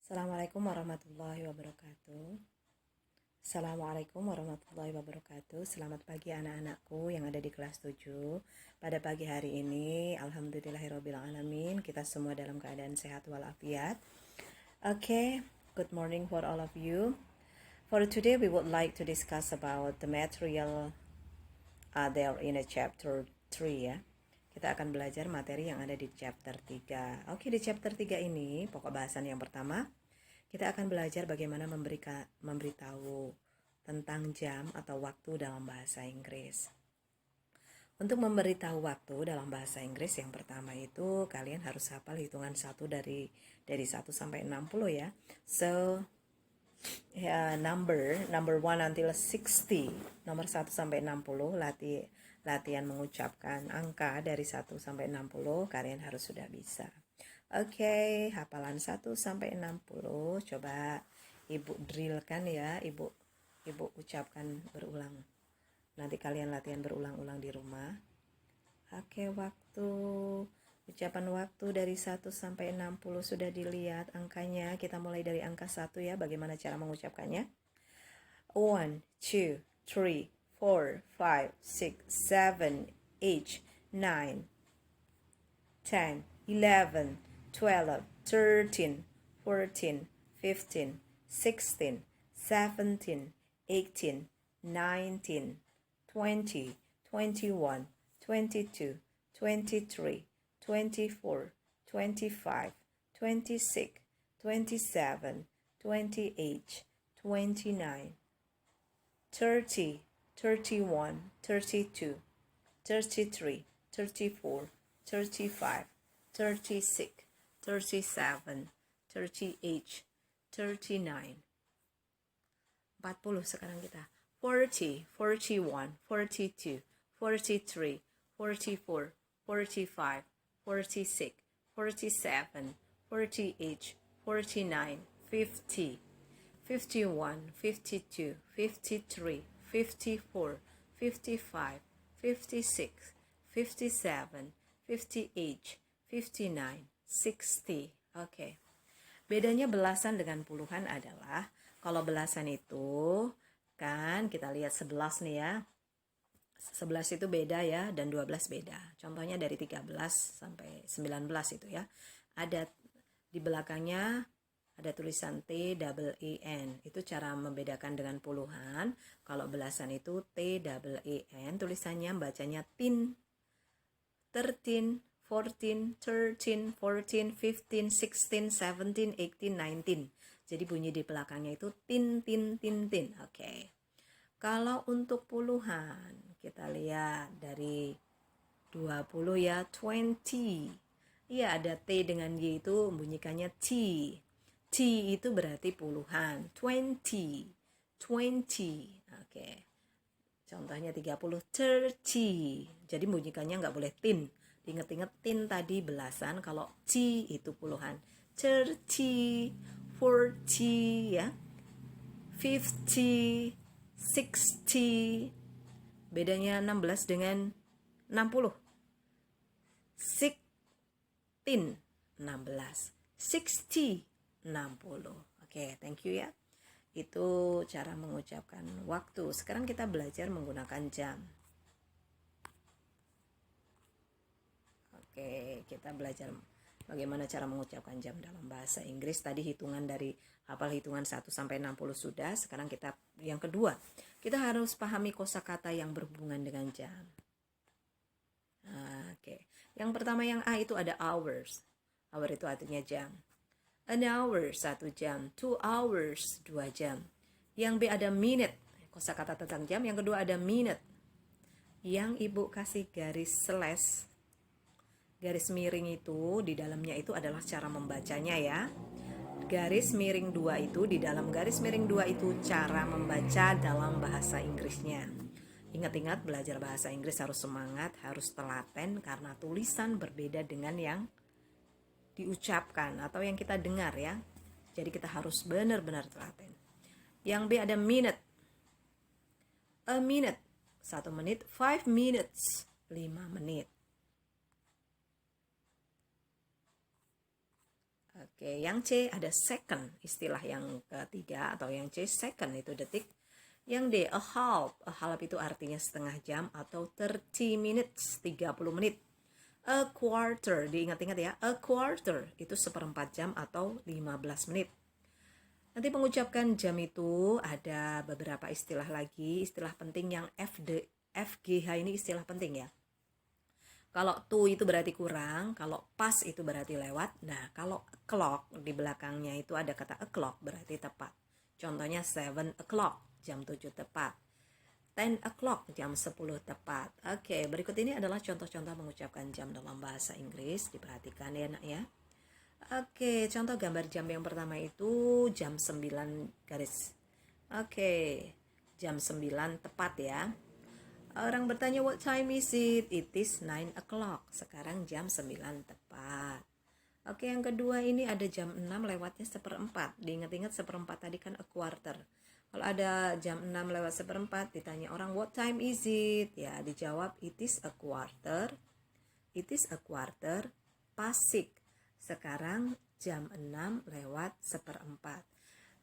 Assalamualaikum warahmatullahi wabarakatuh. Assalamualaikum warahmatullahi wabarakatuh. Selamat pagi anak-anakku yang ada di kelas 7. Pada pagi hari ini, alhamdulillahirrabbilalamin, kita semua dalam keadaan sehat walafiat. Okay, good morning for all of you. For today, we would like to discuss about the material there in a chapter 3 ya. Kita akan belajar materi yang ada di chapter 3. Oke, di chapter 3 ini, pokok bahasan yang pertama, kita akan belajar bagaimana memberitahu tentang jam atau waktu dalam bahasa Inggris. Untuk memberitahu waktu dalam bahasa Inggris, yang pertama itu kalian harus hafal hitungan 1 dari 1 sampai 60 ya. So, number 1 until 60, nomor 1 sampai 60, latihan mengucapkan angka dari 1 sampai 60, kalian harus sudah bisa. Oke, hafalan 1 sampai 60, coba Ibu drillkan ya, Ibu ucapkan berulang. Nanti kalian latihan berulang-ulang di rumah. Oke, ucapan waktu dari 1 sampai 60 sudah dilihat angkanya. Kita mulai dari angka 1 ya, bagaimana cara mengucapkannya. 1, 2, 3, 4, 5, 6, 7, 8, 9, 10, 11, 12, 13, 14, 15, 16, 17, 18, 19, 20, 21, 22, 23, 24, 25, 26, 27, 28, 29, 30, 31, 32, 33, 34, 35, 36, 37, 38, 39, 40 sekarang kita. 40, 41, 42, 43, 44, 45, 46, 47, 48, 49, 50, 51, 52, 53, 54, 55, 56, 57, 58, 59, 60. Oke. Bedanya belasan dengan puluhan adalah kalau belasan itu kan kita lihat 11 nih ya. 11 itu beda ya, dan 12 beda. Contohnya dari 13 sampai 19 itu ya. Ada di belakangnya ada tulisan T-E-E-N. Itu cara membedakan dengan puluhan. Kalau belasan itu T-E-E-N, tulisannya bacanya tin. 13, 14, 13, 14, 15, 16, 17, 18, 19. Jadi bunyi di belakangnya itu tin, tin, tin, tin. Oke. Kalau untuk puluhan, kita lihat dari 20 ya, 20. Iya, ada T dengan Y itu bunyikannya T. T itu berarti puluhan. 20. 20. Oke. Contohnya 30. 30. Jadi bunyikannya nggak boleh tin. Ingat-ingat tin tadi belasan, kalau T itu puluhan. 30, 40 ya. 50, 60. Bedanya 16 dengan 60. 16, 16. 60, 60. Oke, thank you ya. Itu cara mengucapkan waktu. Sekarang kita belajar menggunakan jam. Oke, kita belajar bagaimana cara mengucapkan jam dalam bahasa Inggris. Tadi hafal hitungan 1 sampai 60 sudah. Sekarang kita yang kedua, kita harus pahami kosakata yang berhubungan dengan jam. Oke. Yang pertama yang A itu ada hours. Hour itu artinya jam. An hour 1 jam, 2 hours 2 jam. Yang B ada minute, kosakata tentang jam. Yang kedua ada minute. Yang Ibu kasih garis slash, garis miring itu di dalamnya itu adalah cara membacanya ya. Garis miring 2 itu, di dalam garis miring 2 itu cara membaca dalam bahasa Inggrisnya. Ingat-ingat, belajar bahasa Inggris harus semangat, harus telaten, karena tulisan berbeda dengan yang diucapkan atau yang kita dengar ya. Jadi kita harus benar-benar telaten. Yang B ada minute. A minute, 1 menit. 5 minutes, 5 menit. Oke, yang C ada second, istilah yang ketiga atau yang C second itu detik. Yang D a half itu artinya setengah jam atau 30 minutes, 30 menit. A quarter, diingat-ingat ya, a quarter itu seperempat jam atau 15 menit. Nanti mengucapkan jam itu ada beberapa istilah lagi, istilah penting yang FGH ini istilah penting ya. Kalau to itu berarti kurang, kalau pas itu berarti lewat. Nah, kalau clock di belakangnya itu ada kata o'clock berarti tepat. Contohnya 7 o'clock, jam 7 tepat. 10 o'clock, jam 10 tepat. Oke, berikut ini adalah contoh-contoh mengucapkan jam dalam bahasa Inggris. Diperhatikan ya nak ya. Oke, contoh gambar jam yang pertama itu jam 9 garis. Oke, jam 9 tepat ya. Orang bertanya, what time is it? It is 9 o'clock. Sekarang jam 9 tepat. Oke, yang kedua ini ada jam 6 lewatnya seperempat. Diingat-ingat seperempat tadi kan a quarter. Kalau ada jam 6 lewat seperempat, ditanya orang, what time is it? Ya, dijawab, it is a quarter. It is a quarter past 6. Sekarang jam 6 lewat seperempat.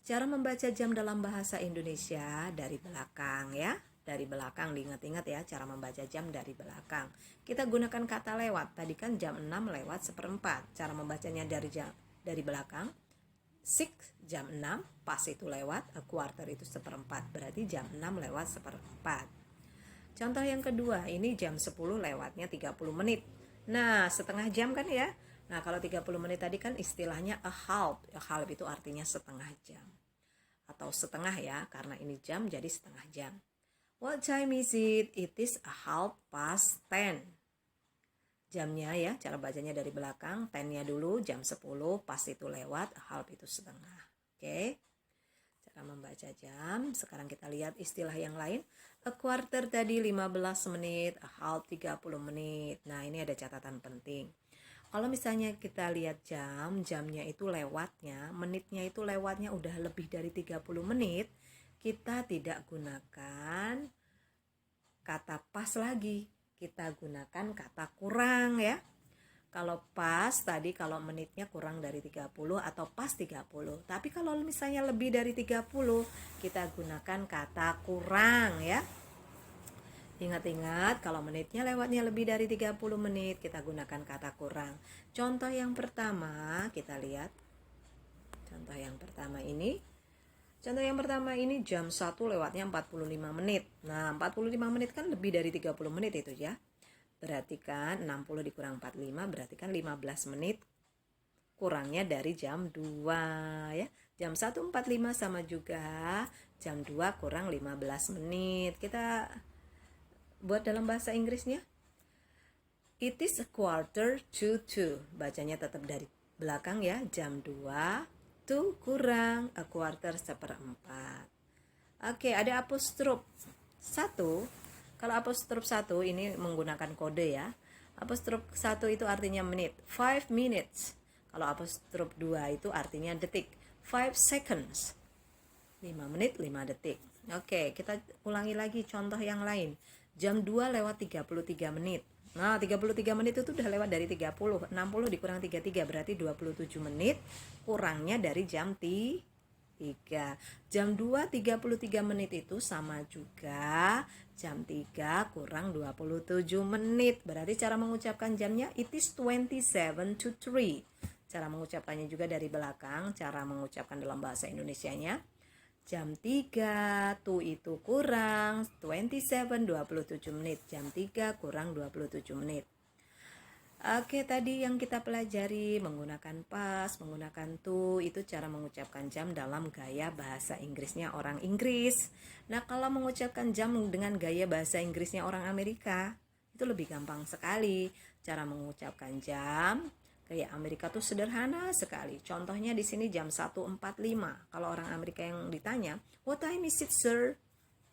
Cara membaca jam dalam bahasa Indonesia dari belakang ya. Dari belakang, diingat-ingat ya, cara membaca jam dari belakang. Kita gunakan kata lewat. Tadi kan jam 6 lewat seperempat. Cara membacanya dari belakang. 6 jam 6, pas itu lewat, a quarter itu seperempat. Berarti jam 6 lewat seperempat. Contoh yang kedua, ini jam 10 lewatnya 30 menit. Nah, setengah jam kan ya. Nah, kalau 30 menit tadi kan istilahnya a half. A half itu artinya setengah jam. Atau setengah ya, karena ini jam jadi setengah jam. What time is it? It is a half past 10. Jamnya ya, cara bacanya dari belakang. 10-nya dulu, jam 10, pas itu lewat, a half itu setengah. Oke. Cara membaca jam. Sekarang kita lihat istilah yang lain. A quarter tadi 15 menit, a half 30 menit. Nah, ini ada catatan penting. Kalau misalnya kita lihat jamnya itu lewatnya, menitnya itu lewatnya udah lebih dari 30 menit, kita tidak gunakan kata pas lagi, kita gunakan kata kurang ya. Kalau pas tadi kalau menitnya kurang dari 30 atau pas 30. Tapi kalau misalnya lebih dari 30, kita gunakan kata kurang ya. Ingat-ingat kalau menitnya lewatnya lebih dari 30 menit, kita gunakan kata kurang. Contoh yang pertama, kita lihat. Contoh yang pertama ini jam 1 lewatnya 45 menit. Nah, 45 menit kan lebih dari 30 menit itu ya. Berarti kan 60 dikurang 45 berarti kan 15 menit kurangnya dari jam 2 ya. Jam 1.45 sama juga jam 2 kurang 15 menit. Kita buat dalam bahasa Inggrisnya. It is a quarter to 2. Bacanya tetap dari belakang ya. Jam 2 2 kurang a quarter seperempat. Oke, ada apostrof 1. Kalau apostrof 1 ini menggunakan kode ya. Apostrof 1 itu artinya menit, 5 minutes. Kalau apostrof 2 itu artinya detik, 5 seconds. 5 menit, 5 detik. Oke, kita ulangi lagi contoh yang lain. Jam 2 lewat 33 menit. Nah, 33 menit itu udah lewat dari 30. 60 dikurang 33 berarti 27 menit. Kurangnya dari jam 3. Jam 2 33 menit itu sama juga jam 3 kurang 27 menit. Berarti cara mengucapkan jamnya it is 27 to 3. Cara mengucapkannya juga dari belakang, cara mengucapkan dalam bahasa Indonesianya. Jam 3 tuh itu kurang 27 menit. Jam 3 kurang 27 menit. Oke, tadi yang kita pelajari menggunakan pas, menggunakan to, itu cara mengucapkan jam dalam gaya bahasa Inggrisnya orang Inggris. Nah, kalau mengucapkan jam dengan gaya bahasa Inggrisnya orang Amerika, itu lebih gampang sekali. Cara mengucapkan jam gaya Amerika tuh sederhana sekali. Contohnya di sini jam 1.45. Kalau orang Amerika yang ditanya, "What time is it, sir?"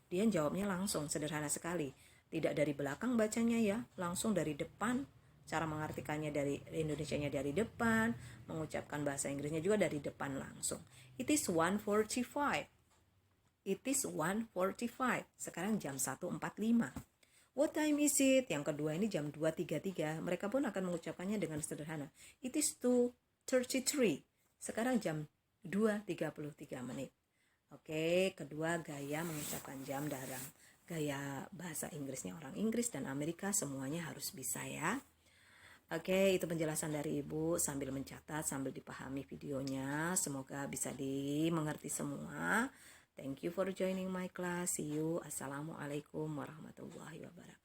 Dia jawabnya langsung, sederhana sekali. Tidak dari belakang bacanya ya, langsung dari depan. Cara mengartikannya dari Indonesianya dari depan, mengucapkan bahasa Inggrisnya juga dari depan langsung. It is 1:45. It is 1:45. Sekarang jam 1.45. What time is it? Yang kedua ini jam 2.33. Mereka pun akan mengucapkannya dengan sederhana. It is 2:33. Sekarang jam 2.33 menit. Oke, kedua gaya mengucapkan jam dalam gaya bahasa Inggrisnya orang Inggris dan Amerika semuanya harus bisa ya. Oke, itu penjelasan dari Ibu sambil mencatat, sambil dipahami videonya. Semoga bisa dimengerti semua. Thank you for joining my class. See you. Assalamualaikum warahmatullahi wabarakatuh.